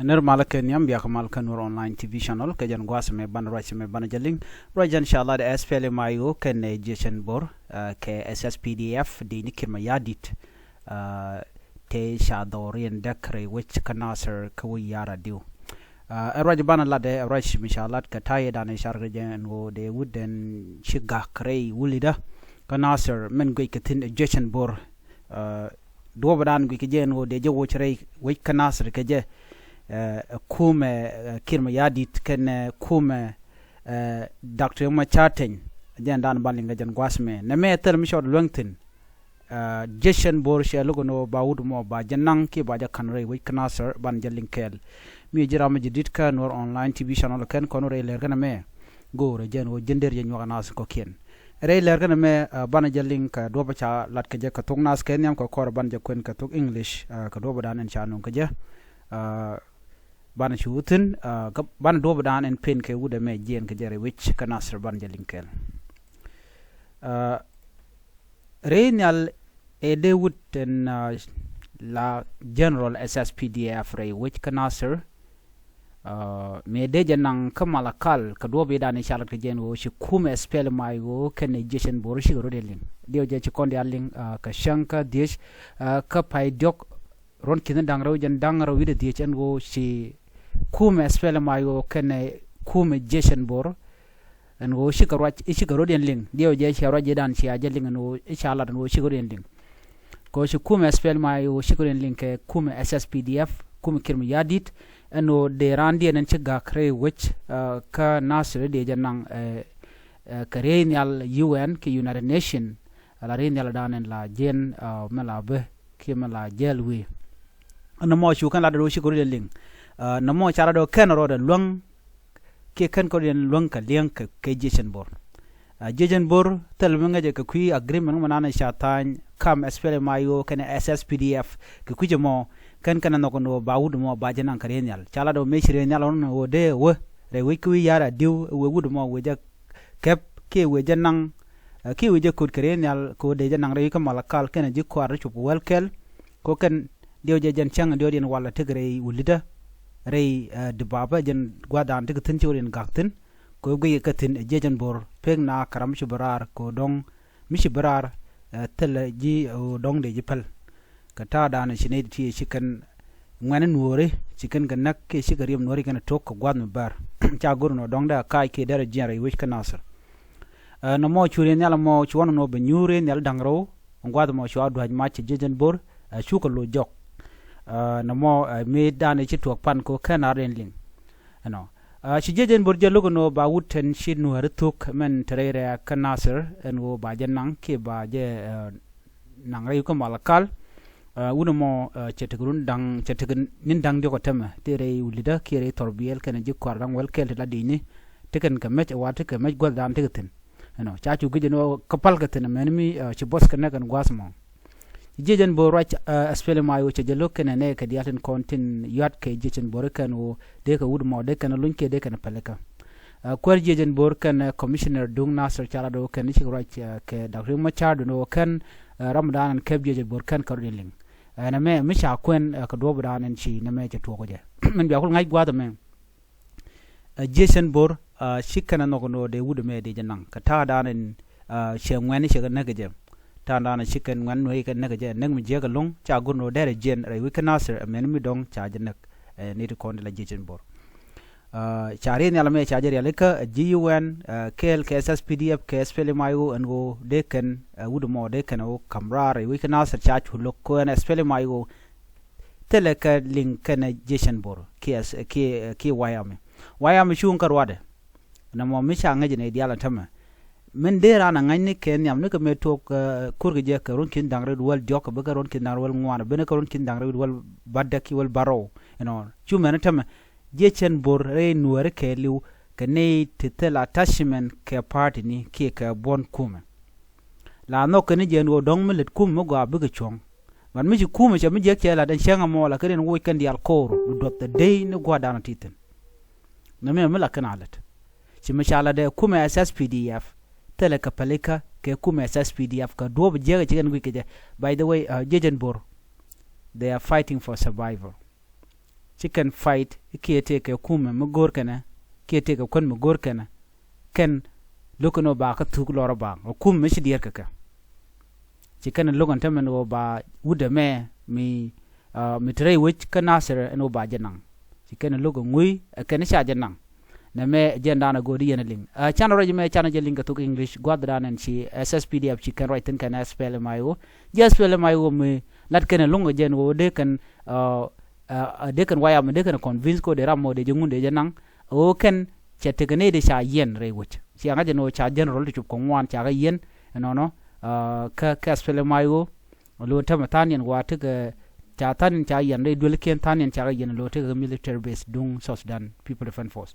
ner malaken yam biya kamal kanur online TV channel ke jan gwas me ban right me ban jaling rajan inshallah de SPL mayo ken jeshen bor ke SSPDF de nikirma yadit te shadorien dekre which kanaser kawi yara diu raj ban la de raj inshallah ka taye dan sharge jen wo de wuden shiga kre wulida kanaser men go ketin jeshen bor do badan go ke jen wo de jowo chre which kanaser ke je kume kirma yadit ken kume Dr. Machaten jen dan balinga jen gwasme nɛmɛ ter mi shod lungtin jeshen bor she lugono baud mo ba janang ki ba ja kanre wi kanaser ban jalinkel mi jira ma jidit ka nor online TV channel ken kono re ler kana me gore jen wo jender jen wa nas ko ken re ler kana me ban jalink do ba cha lat ke je ka thoknath ken yam ko kor ban ja ken ka tok english ka do ba dan en chanu ke je ban chutin ban do badan en pen ke wude me jen ke jere which kanaser ban jalinkel renyal e de wuten la general SSPDF re which kanaser me de janang kamalakal ka do be dan inshallah ke jen wo shi kume spell mai wo ken jeshen bor shi ro delin dio je ci konde alling ka shanka dish ka pai dok ron kin dangro jen dangro wide die chen go shi kume spell mayo kene kume jeshen bor en go shikarwach ishikarodien ling dio je sharaje dan shi ajeling no inshallah no shikarodien ling ko shi kume spell mayo shikarodien ling ke kume SSPDF kume kirmi yadit eno de randi en chiga kre which ka nasre de janang karenyal UN ke United Nation la renyal dan en la jen malabe ke mala jelwi no mo shu kan la do shikarodien ling namo chara do ken ro de long ke ken ko den long ka liang ke jeshen bor tel menga je ka kui agreement manana shatan kam SPL mayo ken SSPDF ke kuje mo ken kana no no baud mo bajenan karenyal chala do me shirenyal on o de wo re wi kui yara diu we wud mo we ja kep ke we janang ke we je kut karenyal ko de janang re ka malakal ken ji ko ar chup welkel ko ken dio je jan chang dio den wala tegre wulida rei de baba jen gwadan de tin chorin gaktin ko gwe katin jejen bor peg na karam shubrar ko dong mishi brar tel ji dong de jipal kata dan shine ti shikan ngwanen wore shikan ganak ke shigarim nori kana tok ko gwad bar cha gurno dong da kai ke dere jere wish kanasar no mo chure nyala mo chwono no be nyure nyal dangro gwad mo chwa do ma che jejen bor chuko lo jok namo me dane ci tok pan ko kana renling ano ci jejen bor jelugo no ba wuten ci Nuer tok men terere kanaser en wo ba janang ke ba je nang ray ko malakal wuno mo cetegrun dang cetegen nin dang de ko tema tere wulida kire torbiel kana ji ko dang wel kel la dini teken ka mech wate ka mech gol dan tegeten ano cha chu gije no kapal gaten men mi ci bos kana kan gwasmo jejen bo rach SPL mayo che jelo ken ne ka diaten kontin yat ke jejen bor kan o de ka wud mo de kan lunke de kan paleka kwar jejen bor kan commissioner dung nasir chala do kan chi rach ke Dr. Machar no kan ramadan ke jejen bor kan kardiling na me mi sha kwen ka do budan en chi na me che to ko je men biya ko ngai gwa da me jejen bor shikana no no de wud me de janang ka ta danen she ngwen she na ge tanda na chicken wan no ka naga je nang mi je ga long cha gurno dere jen re wi kanaser men mi dong cha je nak ni to kon la jejen bor cha re ne ala me cha je re ka GUN kel SSPDF ke SPL mayo en go de ken wud mo de ken o kamra re wi kanaser cha chu lok ko en SPL mayo tele ka link ken jejen bor ke wayame shun karwade na mo mi cha ngaje ne diala tama men dera na ngani ken yam ne ko me tok kurge je ka ron kin dangre wal jok be ka ron kin dangre wal ngwana be ne ka ron kin dangre wal badaki wal baro chu men tam jechen bor re Nuer ke liu ke ne titel attachment ke party ni ke ka bon kuma la no ke ne je no dong me let kum mo ga be ga chong man mi kuma che mi je ke la dan shenga mo la ke den wo kan di alkor do the day ne gwa dan titin na me la kana let ci mashallah de kuma SSPDF teleka paleka ke kuma SSPDF ka do be jega chigen wike je by the way jejen bor they are fighting for survival chicken fight ke take kuma mugor kana ke take kon mugor kana ken lokono ba ka tuk loro ba kum me shidier kaka chicken logon tamen o ba wuda me mi tre wich kana sere no ba janang chicken logo ngui ken sha janang na me jendana godi yeneling channel roje me channel jeling ka tuk english godran and chi sspdf chicken right ten kana spell mayo just spell mayo me lat ken lungo jen wo de kan de kan waya me de kan convince ko de ramo de jungunde janang o ken chetegene de sha yen re wich si anga jeno cha general to ko ngwan cha ga yen no ka spell mayo lo tamatanian wa te cha tanin cha yen re dul ken tanin cha ga yen lo te military base dung South Sudan people defense force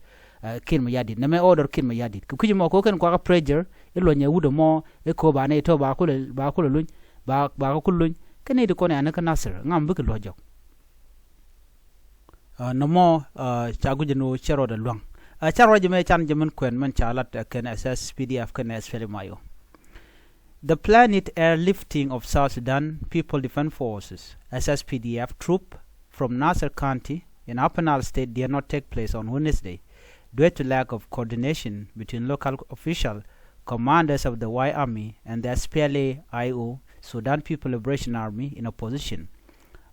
kin ma yadit na me order kin ma yadit ku kujimo ko ken kwa pressure ilo nya wudo mo e ko ba ne to ba ko luñ ba ko luñ kene de ko ne anaka nasir ngam bu ko lojok no mo cha gujino chero de luang charo je me chan je men kwen men cha lat ken SSPDF ken SFLMIO. The planned airlifting of South Sudan People Defense Forces SSPDF troop from Nasser County in Upper Nile State did not take place on Wednesday due to lack of coordination between local official commanders of the Y Army and the SPLA-IO Sudan People Liberation Army in opposition.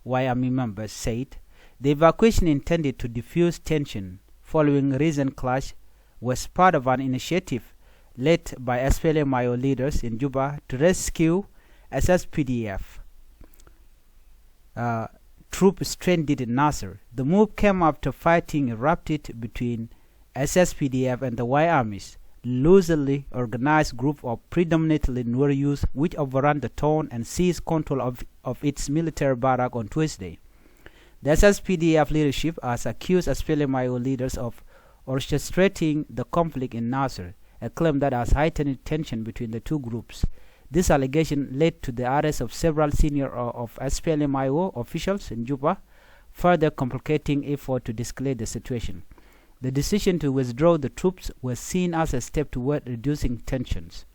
Y Army members said the evacuation intended to diffuse tension following recent clash was part of an initiative led by SPLA-IO leaders in Juba to rescue SSPDF troops stranded in Nasser. The move came after fighting erupted between SSPDF and the Y Armies, loosely organized group of predominantly Nuer youth which overran the town and seized control of its military barrack on Tuesday. The SSPDF leadership has accused SPLA-IO leaders of orchestrating the conflict in Nasser, a claim that has heightened tension between the two groups. This allegation led to the arrest of several senior of SPLA-IO officials in Juba, further complicating effort to de-escalate the situation. The decision to withdraw the troops was seen as a step toward reducing tensions.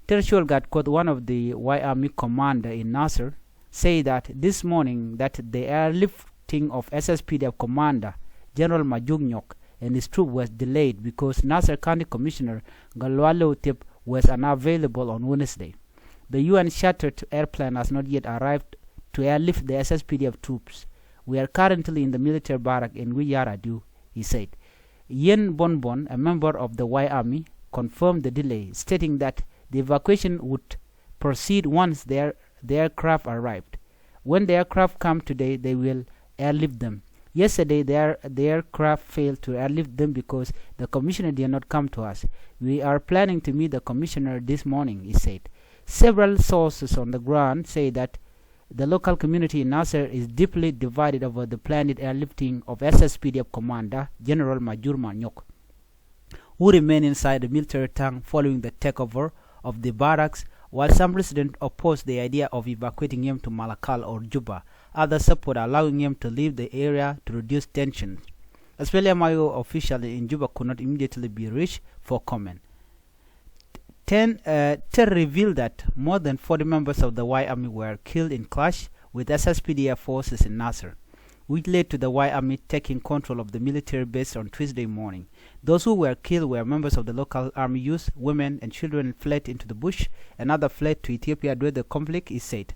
Tershol Gatkot, one of the Y Army commander in Nasser, said that this morning that the airlifting of SSPDF commander General Majugnyok and his troop was delayed because Nasser County Commissioner Galwalo Tip was unavailable on Wednesday. The UN chartered airplane has not yet arrived to airlift the SSPDF troops. We are currently in the military barrack in Wiyaradu, he said. Yen Bonbon, a member of the Y Army, confirmed the delay, stating that the evacuation would proceed once the aircraft arrived. When the aircraft come today, they will airlift them. Yesterday, the aircraft failed to airlift them because the commissioner did not come to us. We are planning to meet the commissioner this morning, he said. Several sources on the ground say that the local community in Nasser is deeply divided over the planned airlifting of SSPDF commander General Majur Manyok, who remain inside the military tank following the takeover of the barracks, while some residents oppose the idea of evacuating him to Malakal or Juba. Others support allowing him to leave the area to reduce tensions. SPLA-IO officials in Juba could not immediately be reached for comment. TER revealed that more than 40 members of the Y Army were killed in clash with SSPDF forces in Nasser, which led to the Y Army taking control of the military base on Tuesday morning. Those who were killed were members of the local army youth, women and children fled into the bush, and others fled to Ethiopia during the conflict, he said.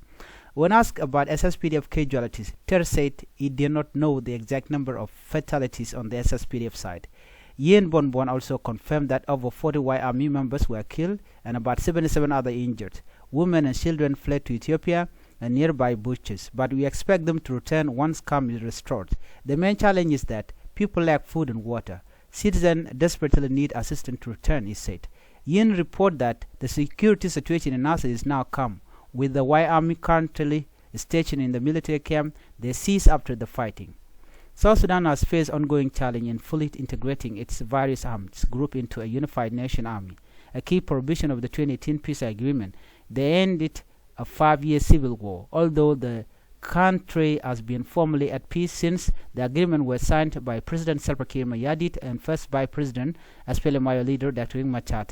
When asked about SSPDF casualties, TER said he did not know the exact number of fatalities on the SSPDF side. Yen Bonbon also confirmed that over 40 Y Army members were killed and about 77 others injured. Women and children fled to Ethiopia and nearby bushes, but we expect them to return once calm is restored. The main challenge is that people lack food and water. Citizens desperately need assistance to return, he said. Yen reported that the security situation in Nasser is now calm, with the Y Army currently stationed in the military camp. They ceased after the fighting. South Sudan has faced ongoing challenge in fully integrating its various arms group into a unified nation army, a key provision of the 2018 peace agreement. They ended a 5-year civil war, although the country has been formally at peace since the agreement was signed by President Salva Kiir Mayardit and first by President SPLA-IO leader Dr. Machar.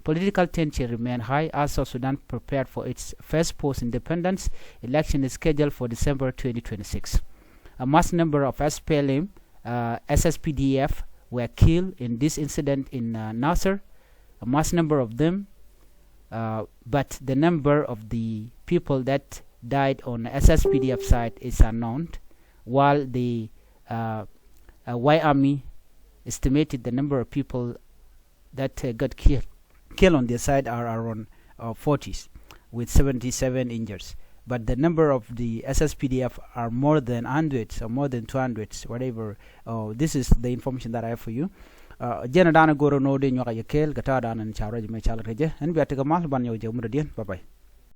Political tension remained high as South Sudan prepared for its first post-independence election is scheduled for December 2026. A mass number of SPLM SSPDF were killed in this incident in Nasser, a mass number of them, but the number of the people that died on the SSPDF side is unknown, while the White Army estimated the number of people that got killed on their side are around 40s, with 77 injured. But the number of the SSPDF are more than hundreds or more than 200s, whatever. This is the information that I have for you. Jena dana goro no de nyoka yekel gata dana chawra jme chalreje en biata gamal ban yo je mudadien. Bye bye.